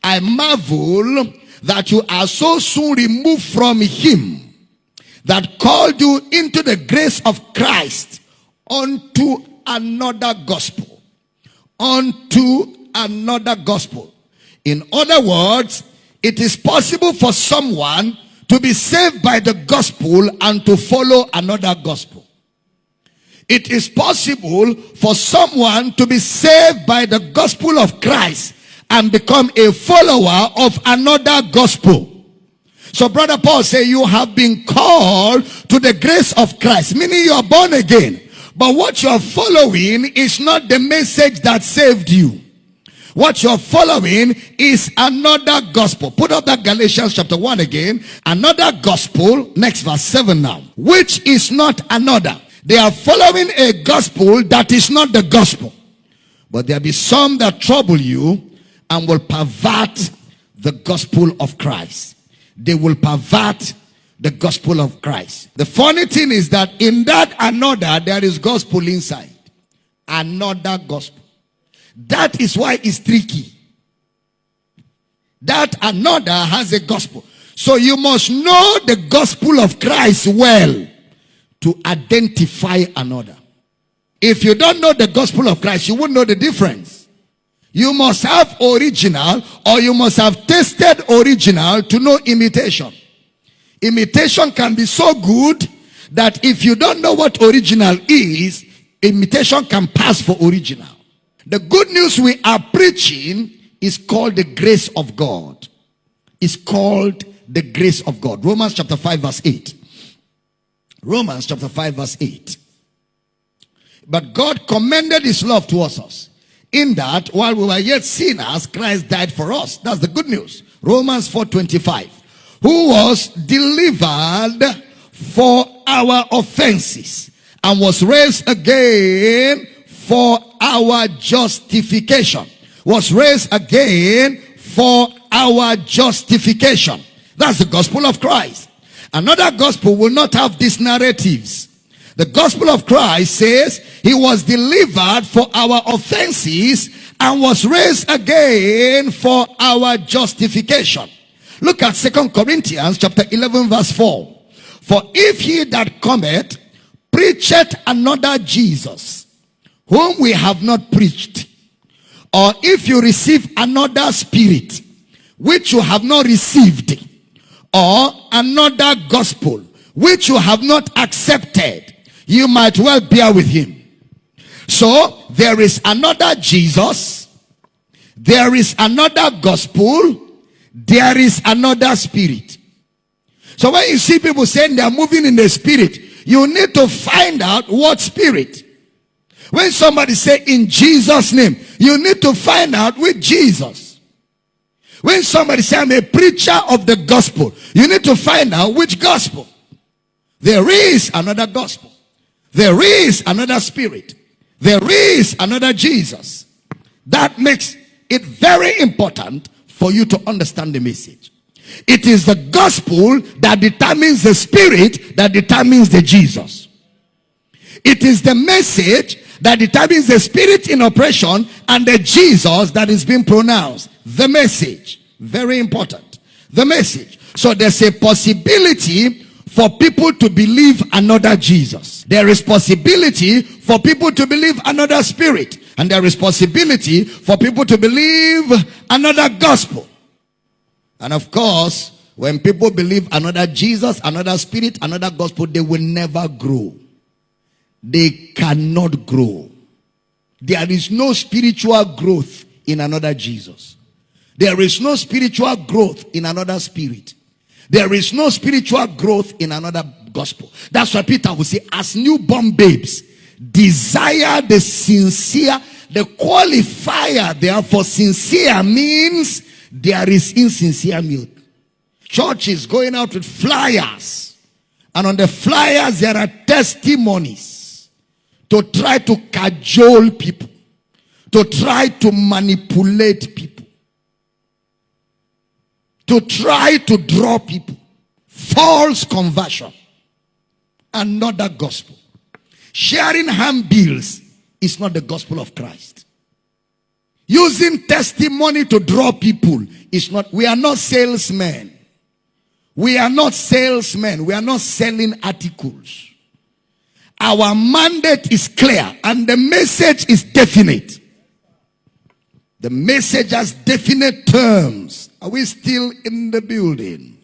I marvel that you are so soon removed from him that called you into the grace of Christ unto another gospel. Unto another gospel. In other words, it is possible for someone to be saved by the gospel and to follow another gospel. It is possible for someone to be saved by the gospel of Christ and become a follower of another gospel. So Brother Paul says you have been called to the grace of Christ, meaning you are born again. But what you are following is not the message that saved you. What you're following is another gospel. Put up that Galatians chapter 1 again. Another gospel, next verse 7 now. Which is not another. They are following a gospel that is not the gospel. But there be some that trouble you and will pervert the gospel of Christ. They will pervert the gospel of Christ. The funny thing is that in that another, there is gospel inside. Another gospel. That is why it's tricky. That another has a gospel. So you must know the gospel of Christ well to identify another. If you don't know the gospel of Christ, you won't know the difference. You must have original, or you must have tasted original to know imitation. Imitation can be so good that if you don't know what original is, imitation can pass for original. The good news we are preaching is called the grace of God. It's called the grace of God. Romans chapter 5 verse 8. Romans chapter 5 verse 8. But God commended his love towards us, in that while we were yet sinners, Christ died for us. That's the good news. Romans 4:25. Who was delivered for our offenses and was raised again for our justification. Was raised again for our justification. That's the gospel of Christ. Another gospel will not have these narratives. The gospel of Christ says he was delivered for our offenses and was raised again for our justification. Look at 2 Corinthians chapter 11 verse 4. For if he that cometh preacheth another Jesus, whom we have not preached, or if you receive another spirit, which you have not received, or another gospel, which you have not accepted, you might well bear with him. So, there is another Jesus, there is another gospel, there is another spirit. So when you see people saying they are moving in the spirit, you need to find out what spirit. When somebody say in Jesus' name, you need to find out with Jesus. When somebody say I'm a preacher of the gospel, you need to find out which gospel. There is another gospel. There is another spirit. There is another Jesus. That makes it very important for you to understand the message. It is the gospel that determines the spirit that determines the Jesus. It is the message that determines the spirit in operation and the Jesus that is being pronounced. The message. Very important. The message. So there's a possibility for people to believe another Jesus. There is possibility for people to believe another spirit. And there is possibility for people to believe another gospel. And of course, when people believe another Jesus, another spirit, another gospel, they will never grow. They cannot grow. There is no spiritual growth in another Jesus. There is no spiritual growth in another spirit. There is no spiritual growth in another gospel. That's why Peter will say, as newborn babes, desire the sincere. The qualifier there for sincere means there is insincere milk. Church is going out with flyers, and on the flyers there are testimonies to try to cajole people, to try to manipulate people, to try to draw people. False conversion. Another gospel. Sharing handbills is not the gospel of Christ. Using testimony to draw people is not, we are not salesmen. We are not salesmen. We are not selling articles. Our mandate is clear and the message is definite. The message has definite terms. Are we still in the building?